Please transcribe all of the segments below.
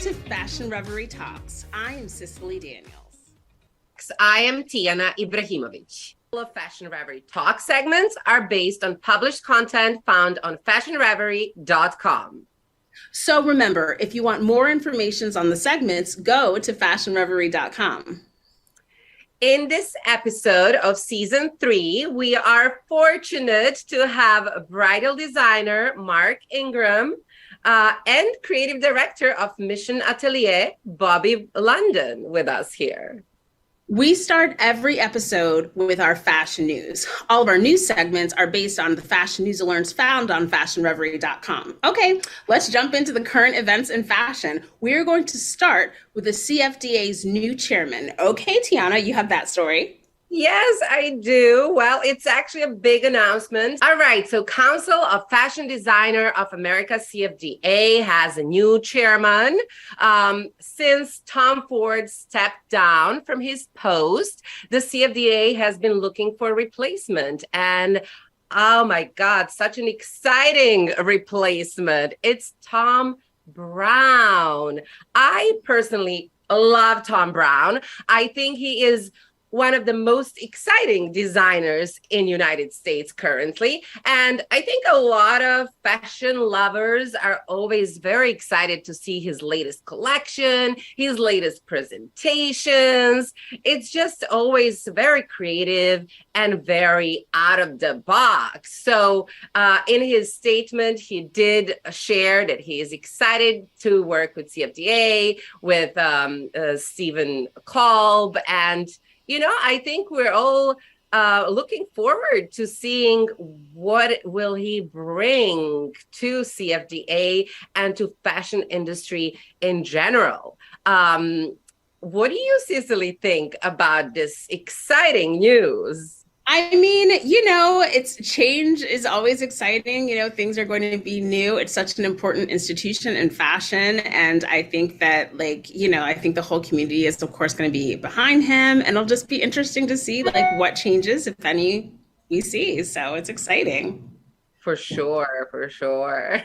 to Fashion Reverie Talks. I am Cicely Daniels. I am Tiana Ibrahimovic. All of Fashion Reverie Talk segments are based on published content found on fashionreverie.com. So remember, if you want more information on the segments, go to fashionreverie.com. In this episode of season 3, we are fortunate to have bridal designer Mark Ingram and creative director of Mission Atelier, Bobby London, with us here. We start every episode with our fashion news. All of our news segments are based on the fashion news alerts found on fashionreverie.com. Okay, let's jump into the current events in fashion. We're going to start with the CFDA's new chairman. Okay, Tiana, you have that story. Yes, I do. Well, it's actually a big announcement. All right. So Council of Fashion Designer of America, CFDA, has a new chairman. Since Tom Ford stepped down from his post, the CFDA has been looking for a replacement. And oh my God, such an exciting replacement. It's Tom Brown. I personally love Tom Brown. I think he is one of the most exciting designers in United States currently. And I think a lot of fashion lovers are always very excited to see his latest collection, his latest presentations. It's just always very creative and very out of the box. So in his statement, he did share that he is excited to work with CFDA, with Stephen Kolb, and I think we're all looking forward to seeing what will he bring to CFDA and to fashion industry in general. What do you, Cicely, think about this exciting news? I mean, it's change is always exciting. Things are going to be new. It's such an important institution in fashion. And I think that I think the whole community is, of course, going to be behind him. And it'll just be interesting to see what changes, if any, we see. So it's exciting. For sure, for sure.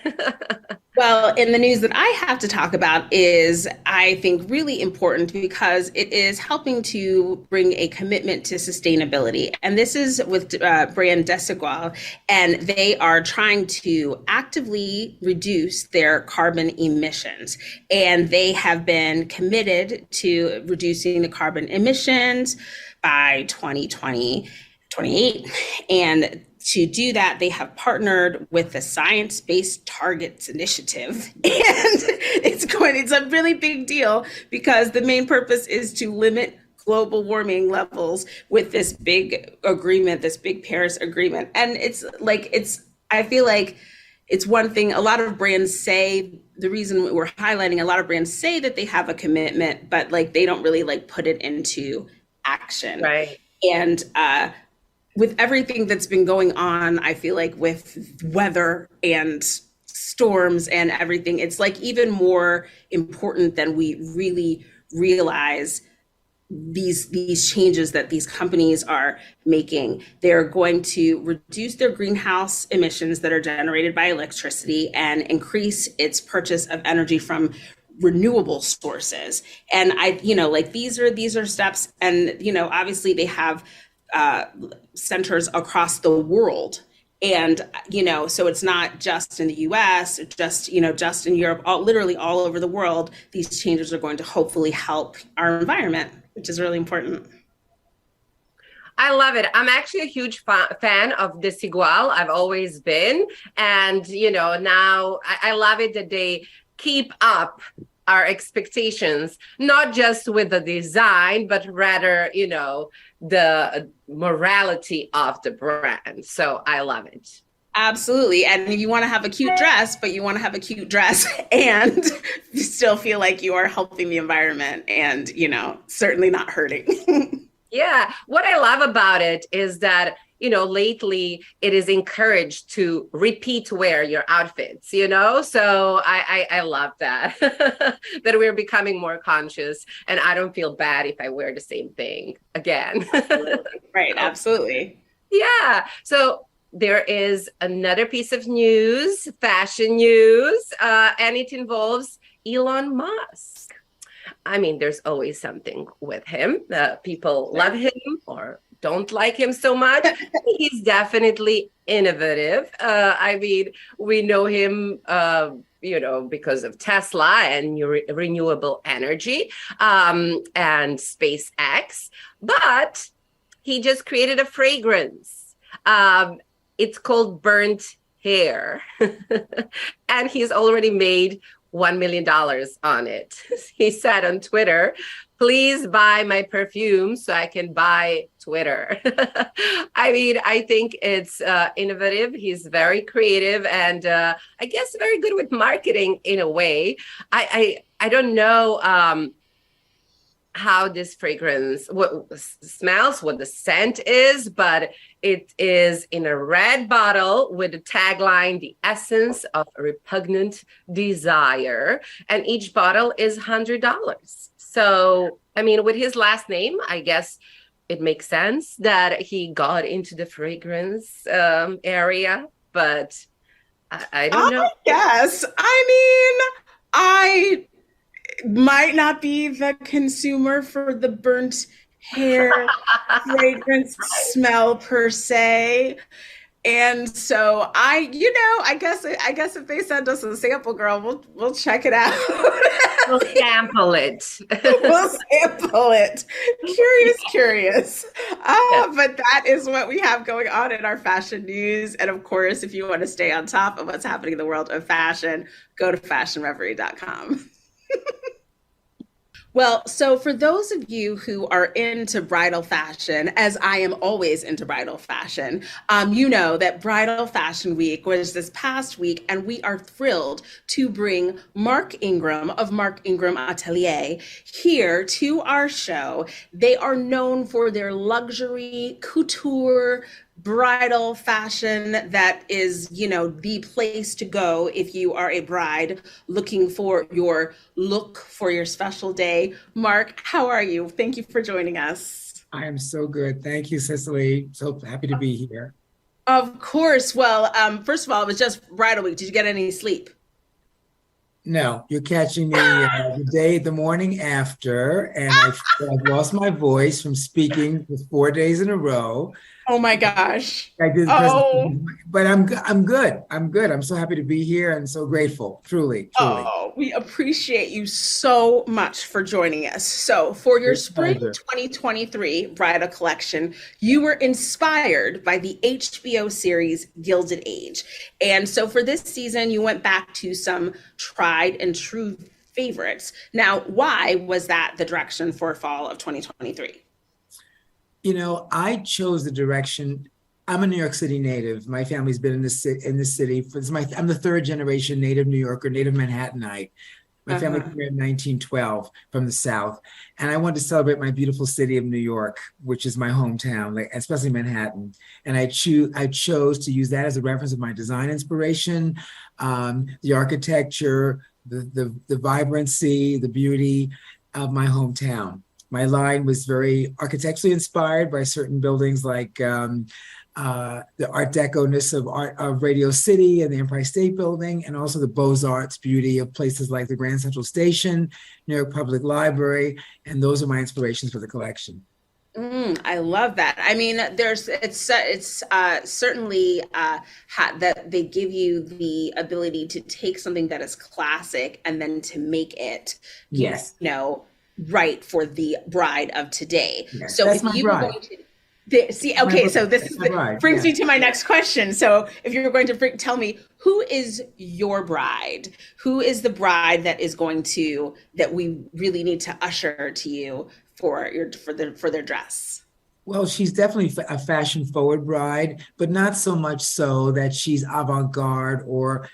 Well, in the news that I have to talk about is, I think, really important because it is helping to bring a commitment to sustainability. And this is with brand Desigual, and they are trying to actively reduce their carbon emissions. And they have been committed to reducing the carbon emissions by 2028. And to do that, they have partnered with the Science Based Targets Initiative. And it's a really big deal because the main purpose is to limit global warming levels with this big agreement, this big Paris agreement. And I feel like it's one thing a lot of brands say, the reason we're highlighting, a lot of brands say that they have a commitment, but they don't really put it into action. Right. And with everything that's been going on, I feel like with weather and storms and everything, it's even more important than we really realize these changes that these companies are making. They're going to reduce their greenhouse emissions that are generated by electricity and increase its purchase of energy from renewable sources. And these are steps, and obviously they have centers across the world. And, so it's not just in the US, just in Europe, literally all over the world. These changes are going to hopefully help our environment, which is really important. I love it. I'm actually a huge fan of Desigual. I've always been. And, now I love it that they keep up our expectations, not just with the design, but rather, the morality of the brand. So I love it. Absolutely. And if you want to have a cute dress, but you want to have a cute dress and you still feel like you are helping the environment and, certainly not hurting. Yeah. What I love about it is that, lately it is encouraged to repeat wear your outfits, so I love that, that we're becoming more conscious, and I don't feel bad if I wear the same thing again. Right. Absolutely. Yeah. So there is another piece of news, fashion news, and it involves Elon Musk. I mean, there's always something with him. People love him or don't like him so much. He's definitely innovative. I mean, we know him, because of Tesla and renewable energy and SpaceX. But he just created a fragrance. It's called Burnt Hair. And he's already made $1 million on it. He said on Twitter, please buy my perfume so I can buy Twitter. I mean, I think it's innovative. He's very creative and I guess very good with marketing in a way. I don't know how this fragrance smells, what the scent is, but it is in a red bottle with the tagline, the essence of repugnant desire. And each bottle is $100. So, I mean, with his last name, I guess it makes sense that he got into the fragrance area, but I don't know. Yes. I mean, I might not be the consumer for the burnt hair fragrance smell per se. And so I guess if they send us a sample, girl, we'll check it out. We'll sample it. We'll sample it. Curious. But that is what we have going on in our fashion news. And of course, if you want to stay on top of what's happening in the world of fashion, go to fashionreverie.com. Well, so for those of you who are into bridal fashion, as I am always into bridal fashion, you know that Bridal Fashion Week was this past week, and we are thrilled to bring Mark Ingram of Mark Ingram Atelier here to our show. They are known for their luxury couture bridal fashion that is, the place to go if you are a bride looking for your look for your special day. Mark, how are you? Thank you for joining us. I am so good. Thank you, Cicely. So happy to be here. Of course. Well, first of all, it was just bridal week. Did you get any sleep? No, you're catching me the morning after, and I've lost my voice from speaking for 4 days in a row. Oh my gosh. I did, but I'm good. I'm good. I'm so happy to be here and so grateful. Truly. Oh, we appreciate you so much for joining us. So for your spring 2023 bridal collection, you were inspired by the HBO series Gilded Age. And so for this season, you went back to some tried and true favorites. Now, why was that the direction for fall of 2023? I chose the direction. I'm a New York City native. My family's been in this city. I'm the third generation native New Yorker, native Manhattanite. My family came here in 1912 from the South. And I wanted to celebrate my beautiful city of New York, which is my hometown, especially Manhattan. And I chose to use that as a reference of my design inspiration, the architecture, the vibrancy, the beauty of my hometown. My line was very architecturally inspired by certain buildings like the Art Deco-ness of Radio City and the Empire State Building, and also the Beaux-Arts beauty of places like the Grand Central Station, New York Public Library, and those are my inspirations for the collection. I love that. I mean, it's certainly that they give you the ability to take something that is classic and then to make it, right for the bride of today. Yes, so if you were going to so this brings me to my next question. So if you're going to tell me, who is your bride? Who is the bride that we really need to usher to you for their dress? Well, she's definitely a fashion forward bride, but not so much so that she's avant-garde or,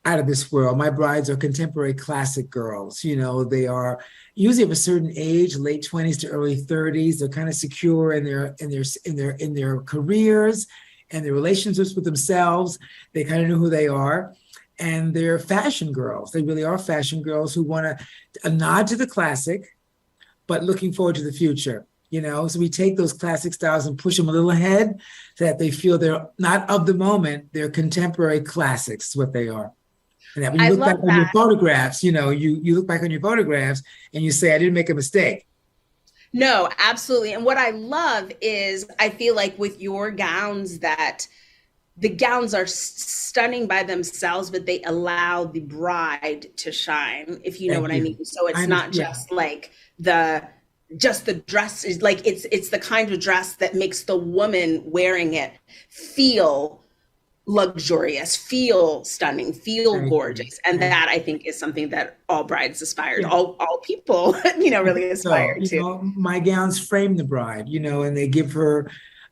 out of this world. My brides are contemporary classic girls. They are usually of a certain age, late 20s to early 30s. They're kind of secure in their careers and their relationships with themselves. They kind of know who they are. And they're fashion girls. They really are fashion girls who want a nod to the classic, but looking forward to the future. So we take those classic styles and push them a little ahead so that they feel they're not of the moment. They're contemporary classics, is what they are. And that when you I look back love on your that. photographs, you look back on your photographs and you say, I didn't make a mistake. No, absolutely. And what I love is I feel like with your gowns that the gowns are stunning by themselves, but they allow the bride to shine, if you know Thank what I you. mean. So I it's not understand. just like the just the dress is like it's the kind of dress that makes the woman wearing it feel luxurious, feel stunning, feel Thank you. gorgeous. And Thank you. that I think is something that all brides aspire to, Yeah. all people, I think really so. aspire to. My gowns frame the bride, and they give her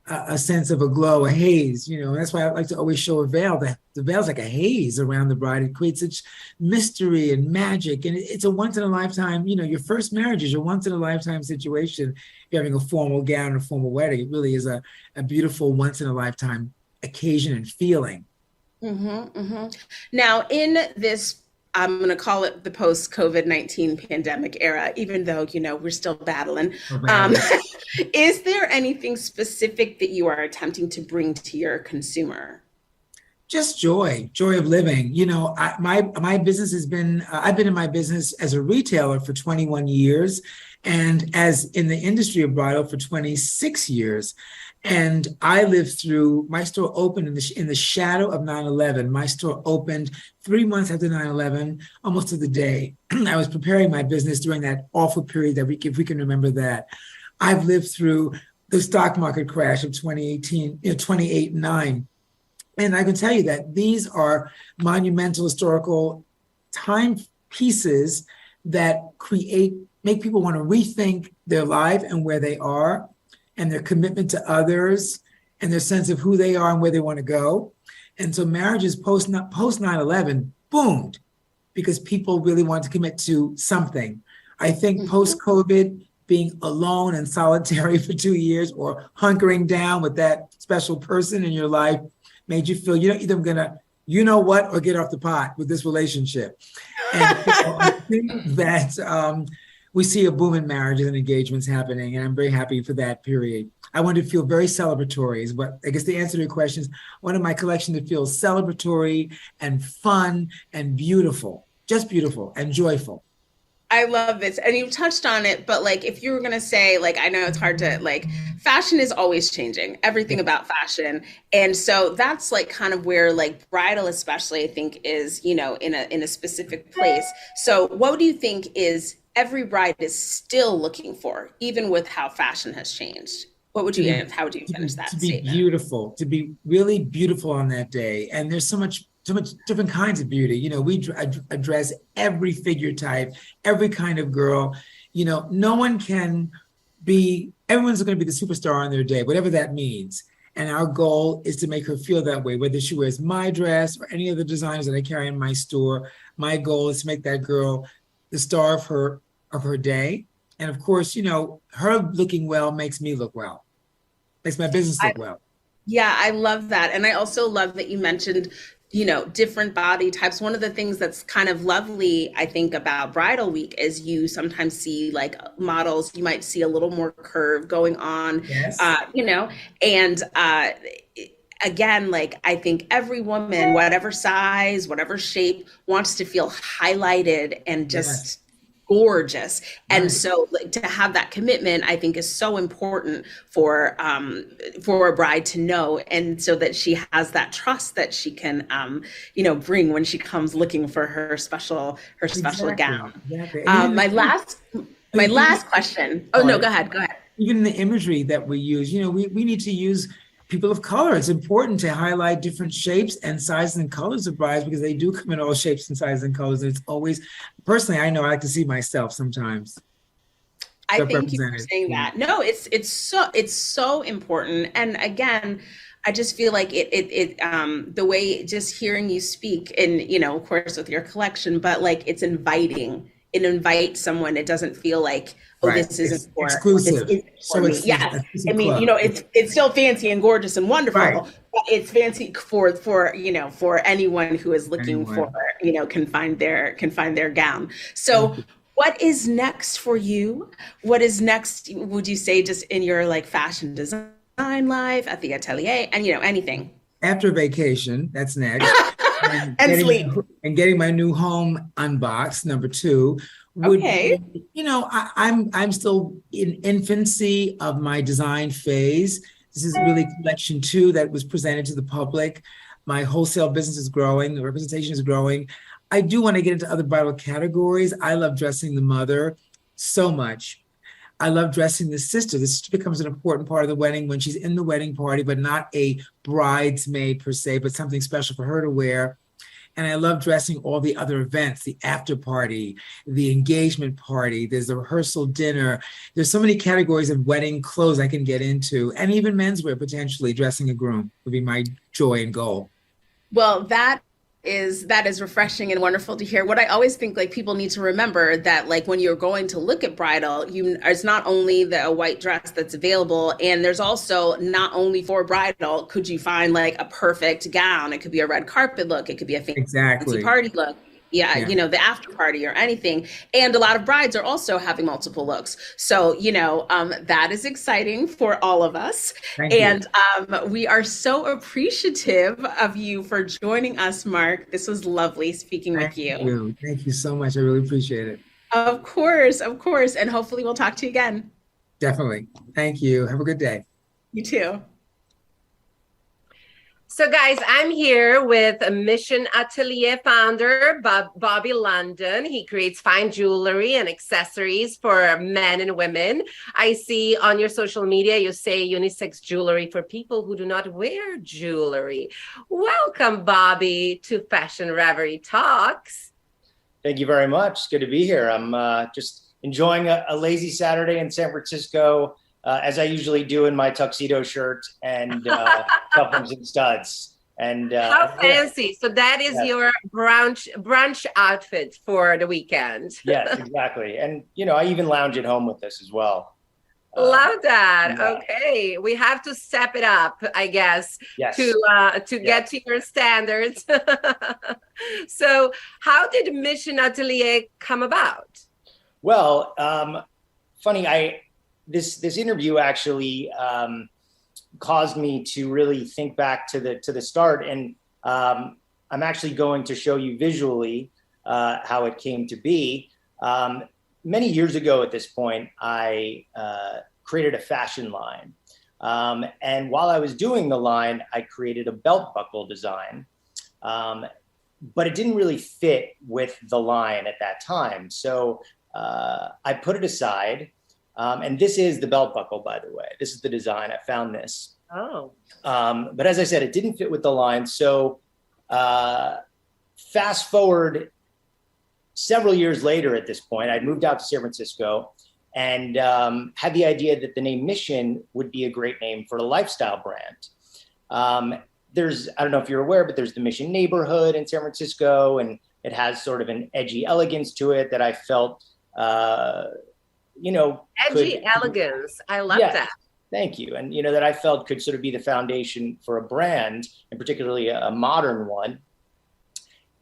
a sense of a glow, a haze, and that's why I like to always show a veil. The veil's like a haze around the bride. It creates such mystery and magic. And it's a once in a lifetime, your first marriage is a once in a lifetime situation. You're having a formal gown and a formal wedding. It really is a beautiful once in a lifetime occasion and feeling. Now, in this, I'm going to call it the post COVID-19 pandemic era, even though, we're still battling. Oh, Um, very. is there anything specific that you are attempting to bring to your consumer? Just joy of living. My business has been, I've been in my business as a retailer for 21 years and as in the industry of bridal for 26 years. And I lived through, my store opened in the shadow of 9/11. My store opened 3 months after 9/11, almost to the day. I was preparing my business during that awful period that if we can remember that. I've lived through the stock market crash of 2018, 28 and 9. And I can tell you that these are monumental historical timepieces that make people want to rethink their life and where they are and their commitment to others and their sense of who they are and where they want to go. And so marriages post 9/11 boomed because people really wanted to commit to something. I think post COVID, being alone and solitary for 2 years or hunkering down with that special person in your life made you feel you're either gonna, or get off the pot with this relationship. And I think that we see a boom in marriages and engagements happening, and I'm very happy for that period. I want to feel very celebratory is what, I guess the answer to your question is, one of my collection that feels celebratory and fun and beautiful, just beautiful and joyful. I love this. And you touched on it, but like if you were going to say, like, I know it's hard to like, fashion is always changing, everything about fashion. And so that's like kind of where like bridal especially I think is, in a specific place. So what do you think is every bride is still looking for, even with how fashion has changed? How would you finish that To be statement? beautiful, to be really beautiful on that day. And there's so much different kinds of beauty. We address every figure type, every kind of girl. No one can be, everyone's going to be the superstar on their day, whatever that means. And our goal is to make her feel that way, whether she wears my dress or any of the designers that I carry in my store. My goal is to make that girl the star of her day. And of course, her looking well makes me look well, makes my business look well. Yeah, I love that. And I also love that you mentioned, different body types. One of the things that's kind of lovely, I think, about Bridal Week is you sometimes see like models, you might see a little more curve going on, Yes. And again, like I think every woman, whatever size, whatever shape, wants to feel highlighted and just gorgeous. And Right. so like, to have that commitment, I think is so important for a bride to know. And so that she has that trust that she can, bring when she comes looking for her special Exactly. gown. Exactly. My last question. Oh no, go ahead. Go ahead. Even the imagery that we use, we need to use people of color. It's important to highlight different shapes and sizes and colors of brides because they do come in all shapes and sizes and colors. And it's always, personally, I know I like to see myself sometimes. I thank you for saying that. No, it's so important. And again, I just feel like the way just hearing you speak and, of course with your collection, but like it's inviting. It invites someone. It doesn't feel like, oh, Right. this isn't for exclusive. This isn't for me. Yes. I mean, it's still fancy and gorgeous and wonderful, Right. but it's fancy for anyone who is looking Anyone. for, can find their gown. So what is next for you? What is next, would you say, just in your like fashion design life at the Atelier and, anything? After vacation, that's next. and And sleep. getting my new home unboxed. Number two would Okay. be, I'm still in infancy of my design phase. This is really collection two that was presented to the public. My wholesale business is growing. The representation is growing. I do want to get into other bridal categories. I love dressing the mother so much. I love dressing the sister. The sister becomes an important part of the wedding when she's in the wedding party, but not a bridesmaid per se, but something special for her to wear. And I love dressing all the other events, the after party, the engagement party, there's the rehearsal dinner. There's so many categories of wedding clothes I can get into, and even menswear, potentially dressing a groom would be my joy and goal. Well, that is refreshing and wonderful to hear. What I always think like people need to remember that like when you're going to look at bridal, it's not only the white dress that's available, and there's also not only for bridal could you find like a perfect gown. It could be a red carpet look, it could be a fancy Exactly. party look. Yeah, Yeah. the after party or anything. And a lot of brides are also having multiple looks. So, that is exciting for all of us. Thank you. And we are so appreciative of you for joining us, Mark. This was lovely speaking Thank with you. you. Thank you so much. I really appreciate it. Of course, of course. And hopefully we'll talk to you again. Definitely. Thank you. Have a good day. You too. So guys, I'm here with a Mission Atelier founder, Bobby London. He creates fine jewelry and accessories for men and women. I see on your social media, you say unisex jewelry for people who do not wear jewelry. Welcome, Bobby, to Fashion Reverie Talks. Thank you very much. It's good to be here. I'm just enjoying a lazy Saturday in San Francisco, as I usually do in my tuxedo shirt and cufflinks and studs. And how fancy! So that is your brunch outfit for the weekend. Yes, exactly. And I even lounge at home with this as well. Love that. Yeah. Okay, we have to step it up, I guess, Yes. to get to your standards. So, how did Mission Atelier come about? Well, funny, this interview actually caused me to really think back to the start, and I'm actually going to show you visually how it came to be. Many years ago at this point, I created a fashion line. And while I was doing the line, I created a belt buckle design, but it didn't really fit with the line at that time. So I put it aside. And this is the belt buckle, by the way. This is the design. I found this. Oh. But as I said, it didn't fit with the line. So fast forward several years later at this point, I'd moved out to San Francisco and had the idea that the name Mission would be a great name for a lifestyle brand. I don't know if you're aware, but there's the Mission neighborhood in San Francisco, and it has sort of an edgy elegance to it that I felt, edgy elegance. I love that. Thank you. And, that I felt could sort of be the foundation for a brand, and particularly a modern one.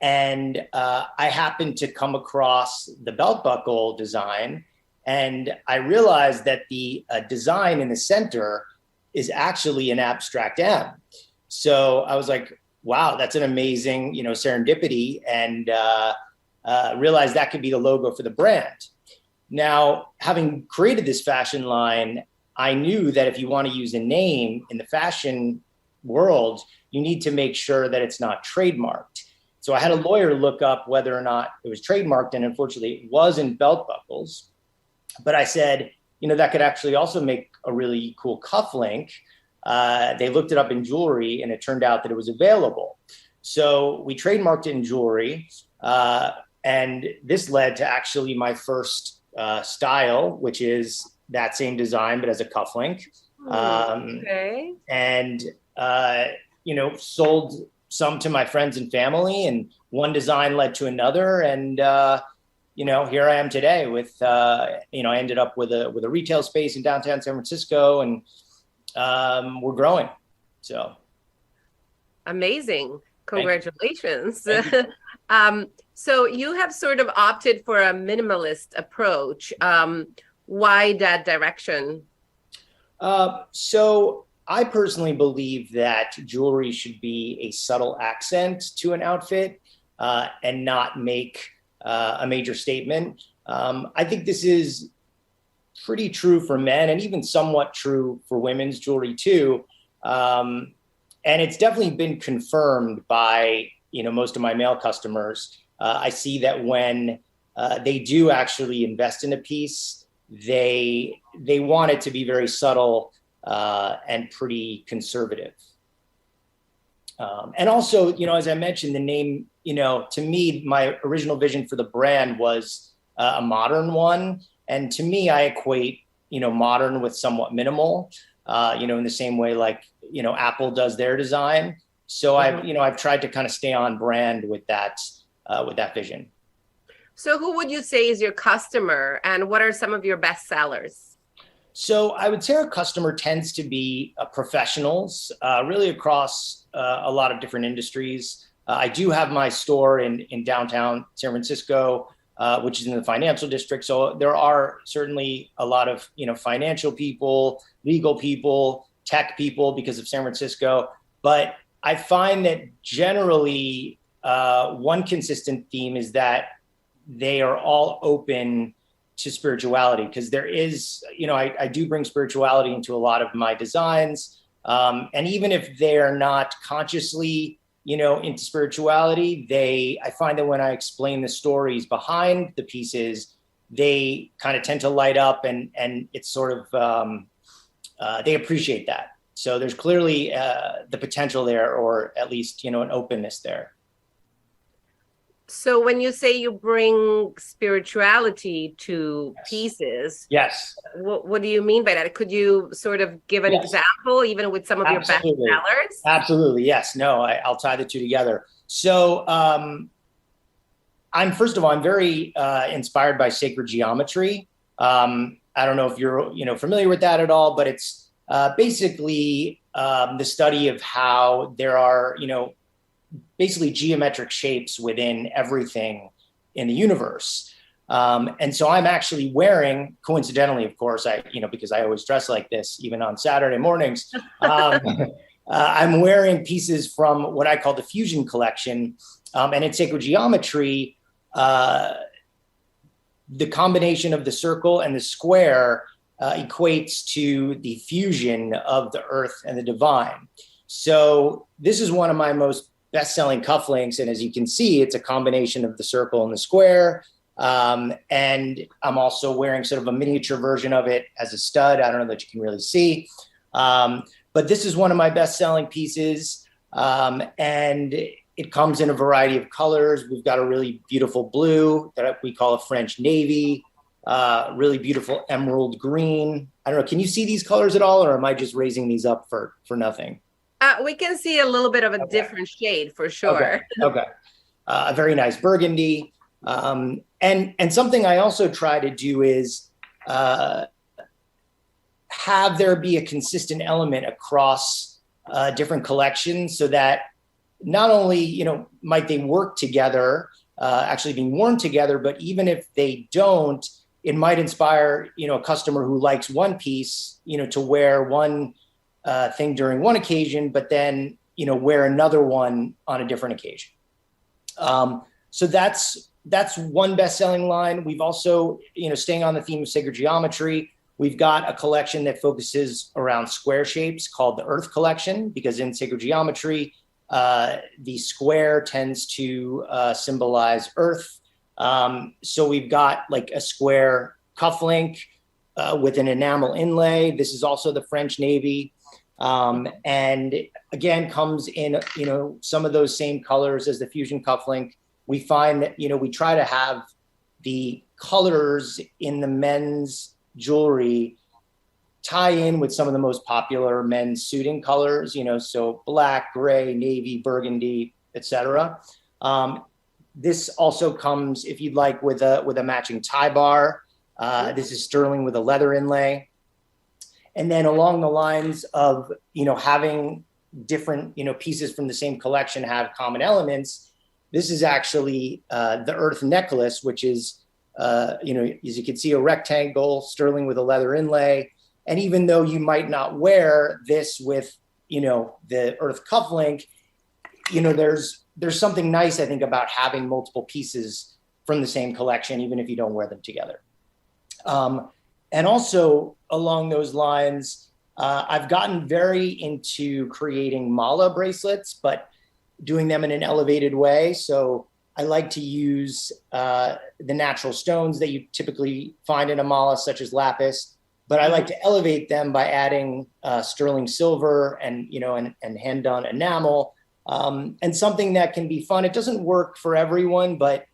And I happened to come across the belt buckle design, and I realized that the design in the center is actually an abstract M. So I was like, wow, that's an amazing, serendipity, and realized that could be the logo for the brand. Now, having created this fashion line, I knew that if you want to use a name in the fashion world, you need to make sure that it's not trademarked. So I had a lawyer look up whether or not it was trademarked, and unfortunately it was in belt buckles. But I said, that could actually also make a really cool cufflink. They looked it up in jewelry, and it turned out that it was available. So we trademarked it in jewelry, and this led to actually my first style, which is that same design, but as a cufflink. Okay. And, sold some to my friends and family, and one design led to another. And, here I am today with, I ended up with a retail space in downtown San Francisco, and we're growing. So. Amazing. Congratulations. So you have sort of opted for a minimalist approach. Why that direction? So I personally believe that jewelry should be a subtle accent to an outfit and not make a major statement. I think this is pretty true for men and even somewhat true for women's jewelry too. And it's definitely been confirmed by, most of my male customers. I see that when they do actually invest in a piece, they want it to be very subtle and pretty conservative. And also, as I mentioned, the name, to me, my original vision for the brand was a modern one. And to me, I equate, modern with somewhat minimal, in the same way like, Apple does their design. So I've tried to kind of stay on brand with that vision. So who would you say is your customer, and what are some of your best sellers? So I would say our customer tends to be professionals, really across a lot of different industries. I do have my store in downtown San Francisco, which is in the financial district. So there are certainly a lot of, financial people, legal people, tech people because of San Francisco. But I find that generally one consistent theme is that they are all open to spirituality, because there is, I do bring spirituality into a lot of my designs. And even if they are not consciously, into spirituality, I find that when I explain the stories behind the pieces, they kind of tend to light up, and it's sort of, they appreciate that. So there's clearly the potential there, or at least, an openness there. So when you say you bring spirituality to pieces, yes, what do you mean by that? Could you sort of give an example, even with some of your best sellers? Absolutely, yes. No, I'll tie the two together. So I'm very inspired by sacred geometry. I don't know if you're familiar with that at all, but it's basically the study of how there are basically geometric shapes within everything in the universe. And so I'm actually wearing, coincidentally, of course, because I always dress like this, even on Saturday mornings, I'm wearing pieces from what I call the Fusion Collection. And in sacred geometry, the combination of the circle and the square equates to the fusion of the earth and the divine. So this is one of my most best-selling cufflinks, and as you can see, it's a combination of the circle and the square. And I'm also wearing sort of a miniature version of it as a stud. I don't know that you can really see, but this is one of my best-selling pieces, and it comes in a variety of colors. We've got a really beautiful blue that we call a French navy, really beautiful emerald green. I don't know, can you see these colors at all, or am I just raising these up for nothing? We can see a little bit of a different shade for sure. Okay. A very nice burgundy. And something I also try to do is have there be a consistent element across different collections, so that not only, might they work together, actually being worn together, but even if they don't, it might inspire, a customer who likes one piece, to wear one thing during one occasion, but then, wear another one on a different occasion. So that's one best-selling line. We've also, staying on the theme of sacred geometry, we've got a collection that focuses around square shapes called the Earth Collection, because in sacred geometry, the square tends to symbolize Earth. So we've got like a square cufflink with an enamel inlay. This is also the French navy. And again, comes in, some of those same colors as the Fusion cufflink. We find that, we try to have the colors in the men's jewelry tie in with some of the most popular men's suiting colors, so black, gray, navy, burgundy, etc. This also comes, if you'd like, with a matching tie bar. This is sterling with a leather inlay. And then along the lines of, having different, pieces from the same collection have common elements, this is actually the Earth necklace, which is, as you can see, a rectangle sterling with a leather inlay. And even though you might not wear this with, the Earth cufflink, there's something nice, I think, about having multiple pieces from the same collection, even if you don't wear them together. And also along those lines, I've gotten very into creating mala bracelets, but doing them in an elevated way. So I like to use the natural stones that you typically find in a mala, such as lapis, but I like to elevate them by adding sterling silver and hand done enamel, and something that can be fun. It doesn't work for everyone, but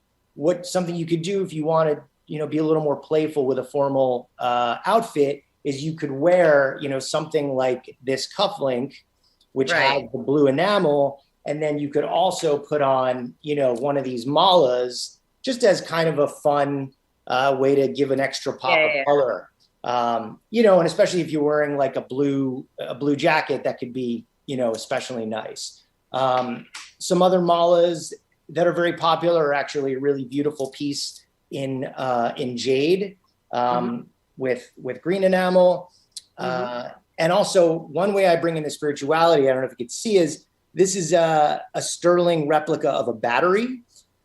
something you could do if you want to, be a little more playful with a formal outfit is you could wear, something like this cufflink, which has the blue enamel. And then you could also put on, one of these malas just as kind of a fun way to give an extra pop of color. And especially if you're wearing like a blue jacket, that could be, especially nice. Some other malas that are very popular are actually a really beautiful piece in jade with green enamel. And also one way I bring in the spirituality, I don't know if you could see, is this is a sterling replica of a battery.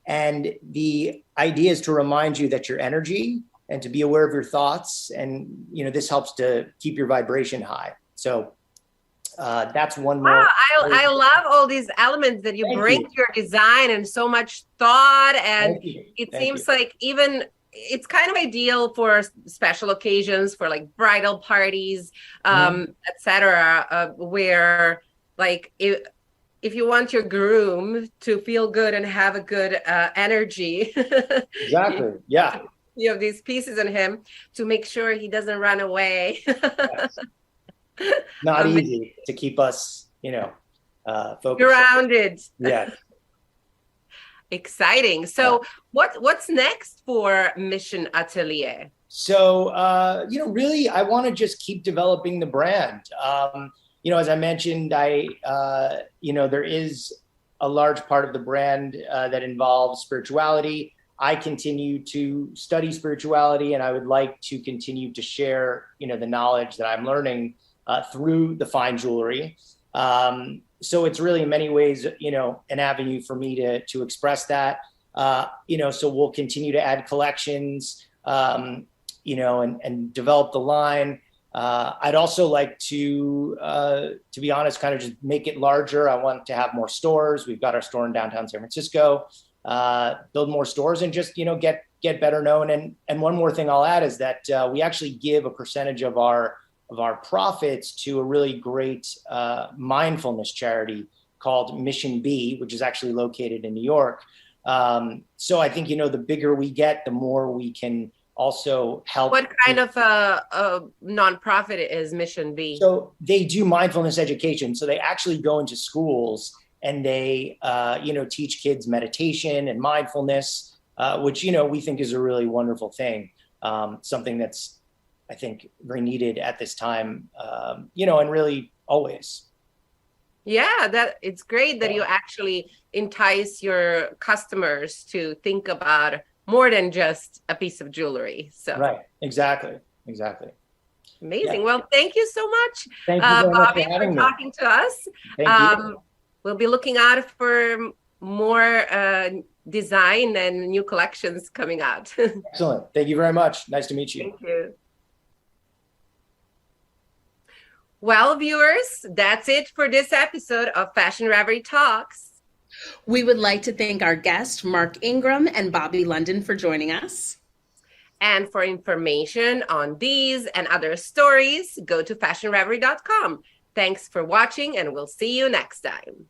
And the idea is to remind you that your energy and to be aware of your thoughts. And, this helps to keep your vibration high. So that's one more. Wow, I love all these elements that you bring to your design, and so much thought. And it seems like even it's kind of ideal for special occasions, for like bridal parties, etc., where like if you want your groom to feel good and have a good energy. Exactly. Yeah. You have these pieces in him to make sure he doesn't run away. Yes. Not easy to keep us, focused. Grounded. Yeah. Exciting. So what's next for Mission Atelier? So, really, I want to just keep developing the brand. As I mentioned, there is a large part of the brand that involves spirituality. I continue to study spirituality, and I would like to continue to share, the knowledge that I'm learning through the fine jewelry. So it's really in many ways, an avenue for me to express that. So we'll continue to add collections, and develop the line. I'd also like to be honest, kind of just make it larger. I want to have more stores. We've got our store in downtown San Francisco. Build more stores and just, get better known. And one more thing I'll add is that we actually give a percentage of our profits to a really great mindfulness charity called Mission B, which is actually located in New York. So I think, the bigger we get, the more we can also help. What kind of a nonprofit is Mission B? So they do mindfulness education. So they actually go into schools and they, teach kids meditation and mindfulness, which, we think is a really wonderful thing. Something that's, I think, very needed at this time, and really always. Yeah, that it's great that you actually entice your customers to think about more than just a piece of jewelry. So right, exactly. Amazing. Yeah. Well, thank you so much, thank you very Bobby, much for having me. Talking to us. Thank you. We'll be looking out for more design and new collections coming out. Excellent. Thank you very much. Nice to meet you. Thank you. Well, viewers, that's it for this episode of Fashion Reverie Talks. We would like to thank our guests, Mark Ingram and Bobby London, for joining us. And for information on these and other stories, go to fashionreverie.com. Thanks for watching, and we'll see you next time.